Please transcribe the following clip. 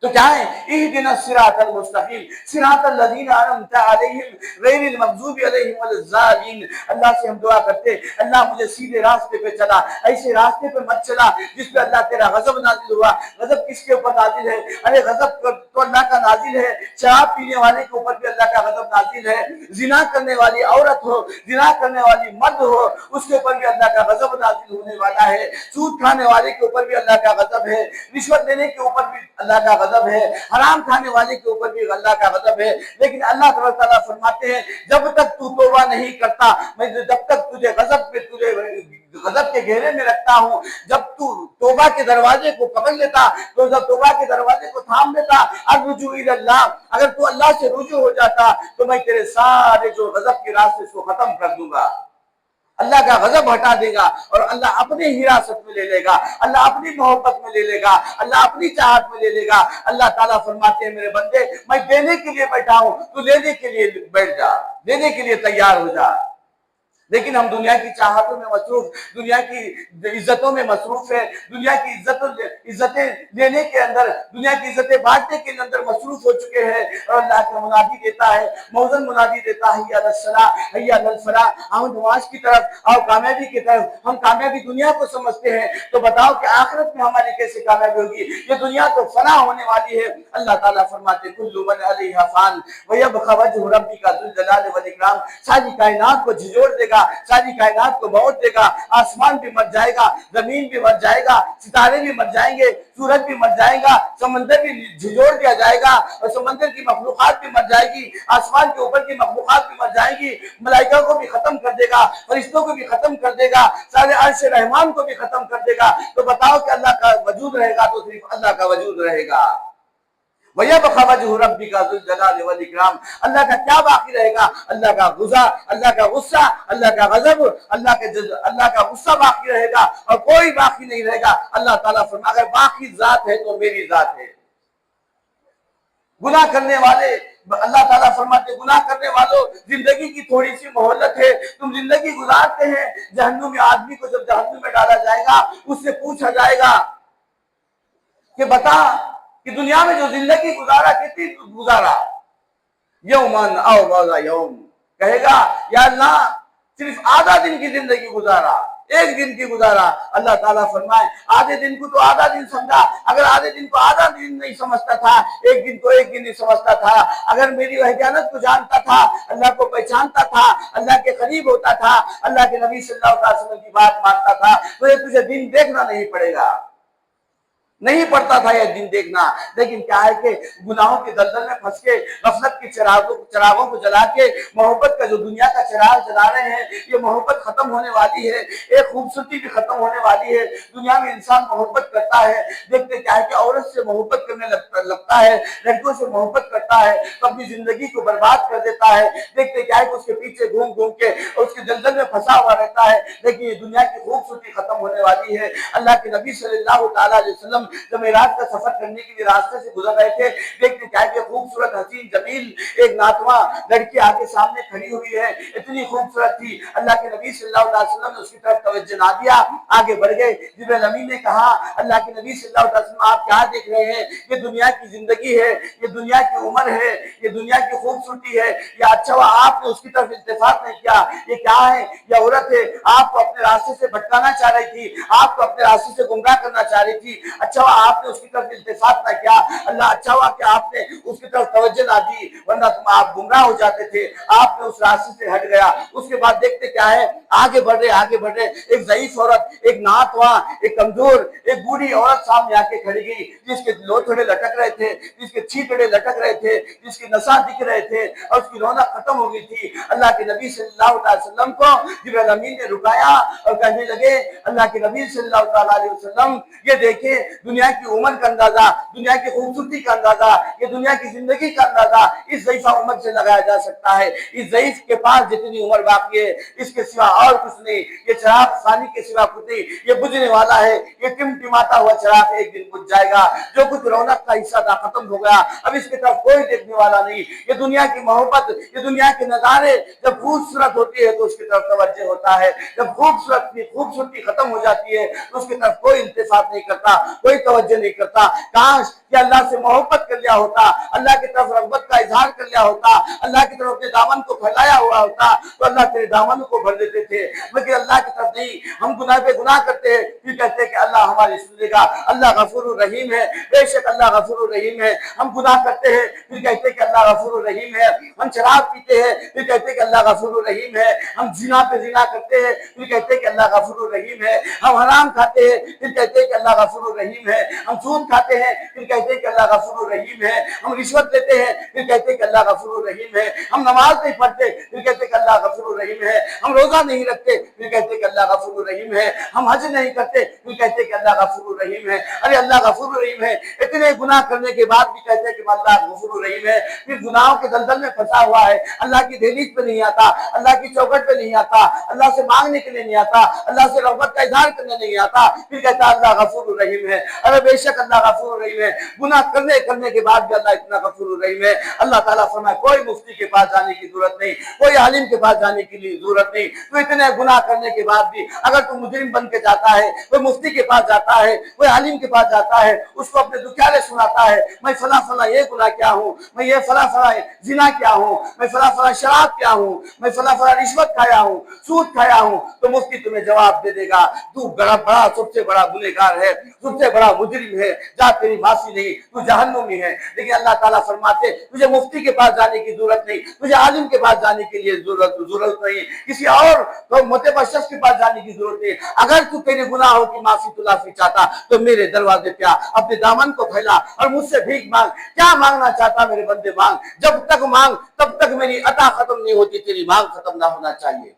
تو کیا ہے اہدنا الصراط المستقیم صراط الذین انعمت علیہم غیر المغضوب علیہم ولا الضالین. اللہ سے ہم دعا کرتے اللہ مجھے سیدھے راستے پہ چلا، ایسے راستے پہ مت چلا جس پہ اللہ تیرا غضب نازل ہوا. غضب کس کے اوپر نازل ہے؟ ارے غضب تو اللہ کا نازل ہے، شراب پینے والے کے اوپر بھی اللہ کا غضب نازل ہے، زنا کرنے والی عورت ہو، زنا کرنے والی مرد ہو، اس کے اوپر بھی اللہ کا غضب نازل ہونے والا ہے. سود کھانے والے کے اوپر بھی اللہ کا غضب ہے، رشوت دینے کے اوپر بھی اللہ کا غضب ہے، حرام کھانے والے کے اوپر بھی اللہ کا غضب ہے. لیکن اللہ تبارک تعالیٰ فرماتے ہیں جب تک تو توبہ نہیں کرتا، میں جب تک تجھے غضب کے گھیرے میں رکھتا ہوں، جب تو توبہ کے دروازے کو پکڑ لیتا، تو جب توبہ کے دروازے کو تھام لیتا، الرجوع الی اللہ، اگر تو اللہ سے رجوع ہو جاتا تو میں تیرے سارے جو غضب کے راستے کو ختم کر دوں گا. اللہ کا غضب ہٹا دے گا اور اللہ اپنی حراست میں لے لے گا، اللہ اپنی محبت میں لے لے گا، اللہ اپنی چاہت میں لے لے گا. اللہ تعالیٰ فرماتے ہیں میرے بندے میں دینے کے لیے بیٹھا ہوں، تو لینے کے لیے بیٹھ جا، دینے کے لیے تیار ہو جا. لیکن ہم دنیا کی چاہتوں میں مصروف، دنیا کی عزتوں میں مصروف ہے، دنیا کی عزتیں لینے کے اندر، دنیا کی عزتیں بانٹنے کے اندر مصروف ہو چکے ہیں. اور اللہ کا منادی دیتا ہے، موزن منادی دیتا ہے حی علی الصلاۃ حی علی الفلاح، آؤ نماز کی طرف، آؤ کامیابی کی طرف. ہم کامیابی دنیا کو سمجھتے ہیں، تو بتاؤ کہ آخرت میں ہماری کیسے کامیابی ہوگی؟ یہ دنیا تو فنا ہونے والی ہے. اللہ تعالیٰ فرماتے کل من علیہا فان ویبقی وجہ ربک ذو الجلال والاکرام. ساری کائنات کو جھنجھوڑ دے گا، ساری کائنات کو موت دے گا. آسمان بھی مر جائے گا، زمین بھی مر جائے گا، ستارے بھی مر جائیں گے، سورج بھی مر جائے گا، سمندر بھی جھنجھوڑ دیا جائے گا اور سمندر کی مخلوقات بھی مر جائے گی، آسمان کے اوپر کی مخلوقات بھی مر جائیں گی. ملائکہ کو بھی ختم کر دے گا، فرشتوں کو بھی ختم کر دے گا، سارے عرش رحمان کو بھی ختم کر دے گا. تو بتاؤ کہ اللہ کا وجود رہے گا تو صرف اللہ کا وجود رہے گا. وَيَبْقَى وَجْهُ رَبِّكَ ذُو الْجَلَالِ وَالْإِكْرَامِ. اللہ کا کیا باقی رہے گا؟ اللہ کا غصہ، اللہ کا غصہ، اللہ کا غضب، اللہ کا غصہ باقی رہے گا اور کوئی باقی نہیں رہے گا. اللہ تعالیٰ فرماتا اگر باقی ذات ہے تو میری ذات ہے. گناہ کرنے والے، اللہ تعالیٰ فرماتے گناہ کرنے والوں زندگی کی تھوڑی سی مہلت ہے، تم زندگی گزارتے ہیں. جہنم میں آدمی کو جب جہنم میں ڈالا جائے گا، اس سے پوچھا جائے گا کہ بتا کہ دنیا میں جو زندگی گزارا کتنی گزارا؟ یومن او بعض یوم، کہے گا یا اللہ صرف آدھا دن کی زندگی گزارا، ایک دن کی گزارا. اللہ تعالیٰ فرمائے آدھے دن کو تو آدھا دن سمجھا، اگر آدھے دن کو آدھا دن نہیں سمجھتا تھا، ایک دن کو ایک دن نہیں سمجھتا تھا، اگر میری وحدانیت کو جانتا تھا، اللہ کو پہچانتا تھا، اللہ کے قریب ہوتا تھا، اللہ کے نبی صلی اللہ علیہ وسلم کی بات مانتا تھا، تو یہ تجھے دن دیکھنا نہیں پڑے گا، نہیں پڑتا تھا یہ دن دیکھنا. لیکن کیا ہے کہ گناہوں کے دلدل میں پھنس کے غفلت کے چراغوں کو جلا کے محبت کا جو دنیا کا چراغ جلا رہے ہیں، یہ محبت ختم ہونے والی ہے، ایک خوبصورتی بھی ختم ہونے والی ہے. دنیا میں انسان محبت کرتا ہے، دیکھتے کیا ہے کہ عورت سے محبت کرنے لگتا ہے، لڑکوں سے محبت کرتا ہے تو اپنی زندگی کو برباد کر دیتا ہے. دیکھتے کیا ہے کہ اس کے پیچھے گھوم گھوم کے اس کے دلدل میں پھنسا ہوا رہتا ہے. لیکن یہ دنیا کی خوبصورتی ختم ہونے والی ہے. اللہ کے نبی صلی اللہ تعالیٰ علیہ وسلم جب معراج کا سفر کرنے کے لیے راستے سے گزر رہے تھے، دیکھتے کیا کہ خوبصورت حسین جمیل ایک ناتواں لڑکی آگے سامنے کھڑی ہوئی ہے، اتنی خوبصورت تھی. اللہ کے نبی صلی اللہ علیہ وسلم نے اس کی طرف توجہ نہ دیا، آگے بڑھ گئے. جبرائیل امین نے کہا اللہ کے نبی صلی اللہ علیہ وسلم آپ کیا دیکھ رہے ہیں؟ یہ دنیا کی زندگی ہے، یہ دنیا کی عمر ہے، یہ دنیا کی خوبصورتی ہے. یہ اچھا ہوا آپ نے اس کی طرف التفات نہیں کیا. یہ کیا ہے؟ یہ عورت ہے، آپ کو اپنے راستے سے بھٹکانا چاہ رہی تھی، آپ کو اپنے راستے سے گمراہ کرنا چاہ رہی تھی. اچھا ہوا آپ نے اس کی طرف التفات نہ کیا. اللہ اچھا ہوا کہ آپ نے اس کی طرف توجہ نہ دی، ورنہ آپ گمراہ ہو جاتے تھے. آپ نے اس راستے سے ہٹ گیا. اس کے بعد دیکھتے کیا ہے آگے بڑھ رہے ایک ضعیف عورت، ایک ناتواں، ایک کمزور، ایک بوڑھی عورت سامنے آ کے کھڑی گئی، جس کے لوتھڑے لٹک رہے تھے، جس کے چھیتڑے لٹک رہے تھے، جس کی نساں دکھ رہے تھے اور اس کی رونق ختم ہو گئی تھی. اللہ کے نبی صلی اللہ علیہ وسلم کو جبرائیل امین نے رکایا اور کہنے لگے اللہ کے نبی صلی اللہ علیہ وسلم یہ دیکھیں دنیا کی عمر کا اندازہ، دنیا کی خوبصورتی کا اندازہ، یہ دنیا کی زندگی کا اندازہ اس ضعیفہ عمر سے لگایا جا سکتا ہے. اس ضعیف کے پاس جتنی عمر باقی ہے اس کے سوا اور کچھ نہیں. یہ چراغ ثانی کے سوا کچھ نہیں، یہ بجھنے والا ہے. یہ ٹمٹماتا ہوا چراغ ایک دن بجھ جائے گا. جو کچھ رونق کا حصہ تھا ختم ہو گیا، اب اس کی طرف کوئی دیکھنے والا نہیں. یہ دنیا کی محبت، یہ دنیا کے نظارے جب خوبصورت ہوتی ہے تو اس کی طرف توجہ ہوتا ہے، جب خوبصورتی ختم ہو جاتی ہے تو اس کی طرف کوئی التفات نہیں کرتا، کوئی توجہ نہیں کرتا. کاش کہ اللہ سے محبت کر لیا ہوتا, اللہ کی طرف رغبت کا اظہار کر لیا ہوتا, اللہ کی طرف اپنے دامن کو پھیلایا ہوا ہوتا تو اللہ تیرے دامن کو بھر دیتے تھے. لیکن اللہ کی طرف نہیں, ہم گناہ پہ گناہ کرتے ہیں, پھر کہتے ہیں کہ اللہ ہماری سنے گا, اللہ غفور الرحیم ہے, بے شک اللہ غفور الرحیم ہے. ہم گناہ کرتے ہیں, پھر کہتے ہیں کہ اللہ غفور الرحیم ہے. ہم شراب پیتے ہیں, پھر کہتے ہیں کہ اللہ غفور الرحیم ہے. ہم زنا پہ زنا کرتے ہیں, پھر کہتے ہیں کہ اللہ غفور الرحیم ہے. ہم حرام کھاتے ہیں, پھر کہتے ہیں کہ اللہ غفور الرحیم ہے. ہم سود کھاتے ہیں, پھر کہتے ہیں کہ اللہ غفور الرحیم ہے. ہم رشوت لیتے ہیں, پھر کہتے ہیں کہ اللہ غفور الرحیم ہے. ہم نماز نہیں پڑھتے, پھر کہتے ہیں کہ اللہ غفور الرحیم ہے. ہم روزہ نہیں رکھتے, پھر کہتے ہیں کہ اللہ غفور الرحیم ہے. ہم حج نہیں کرتے, پھر کہتے ہیں کہ اللہ غفور الرحیم ہے. ارے اللہ غفور الرحیم ہے, اتنے گناہ کرنے کے بعد بھی کہتے ہیں کہ اللہ غفور الرحیم ہے. پھر گناہوں کے دلدل میں پھنسا ہوا ہے, اللہ کی دہلیز پہ نہیں آتا, اللہ کی چوکھٹ پہ نہیں آتا, اللہ سے مانگنے کے لیے نہیں آتا, اللہ سے رغبت کا اظہار کرنے نہیں آتا, پھر کہتا ہے اللہ غفور الرحیم ہے. ارے بے شک اللہ غفور الرحیم ہے. گناہ کرنے کے بعد بھی اللہ اتنا غفور الرحیم ہے. اللہ تعالیٰ فرمائے کوئی مفتی کے پاس جانے کی ضرورت نہیں, کوئی عالم کے پاس جانے کی ضرورت نہیں. تو اتنے گناہ کرنے کے بعد بھی اگر تو مجرم بن کے جاتا ہے, کوئی مفتی کے پاس جاتا ہے, کوئی عالم کے پاس جاتا ہے, اس کو اپنے دکھیالے سناتا ہے, میں فلاں فلاں یہ گناہ کیا ہوں, میں یہ فلاں فلاں زنا کیا ہوں, میں فلاں فلاں شراب کیا ہوں, میں فلاں فلاں رشوت کھایا ہوں, سود کھایا ہوں, تو مفتی تمہیں جواب دے دے گا تو بڑا سب سے بڑا گنہگار ہے, سب سے بڑا مجرم ہے, جا تیری معافی نہیں, تو جہنمی ہے. لیکن اللہ تعالیٰ فرماتے تجھے مفتی کے پاس جانے کی ضرورت نہیں, تجھے عالم کے پاس جانے کے لیے ضرورت نہیں, کسی اور تو معتبر شخص کے پاس جانے کی ضرورت نہیں. اگر تو تیرے گناہوں کی معافی تلافی چاہتا تو میرے دروازے پہ اپنے دامن کو پھیلا اور مجھ سے بھیک مانگ. کیا مانگنا چاہتا میرے بندے مانگ, جب تک مانگ تب تک میری عطا ختم نہیں ہوتی, تیری مانگ ختم نہ ہونا چاہیے.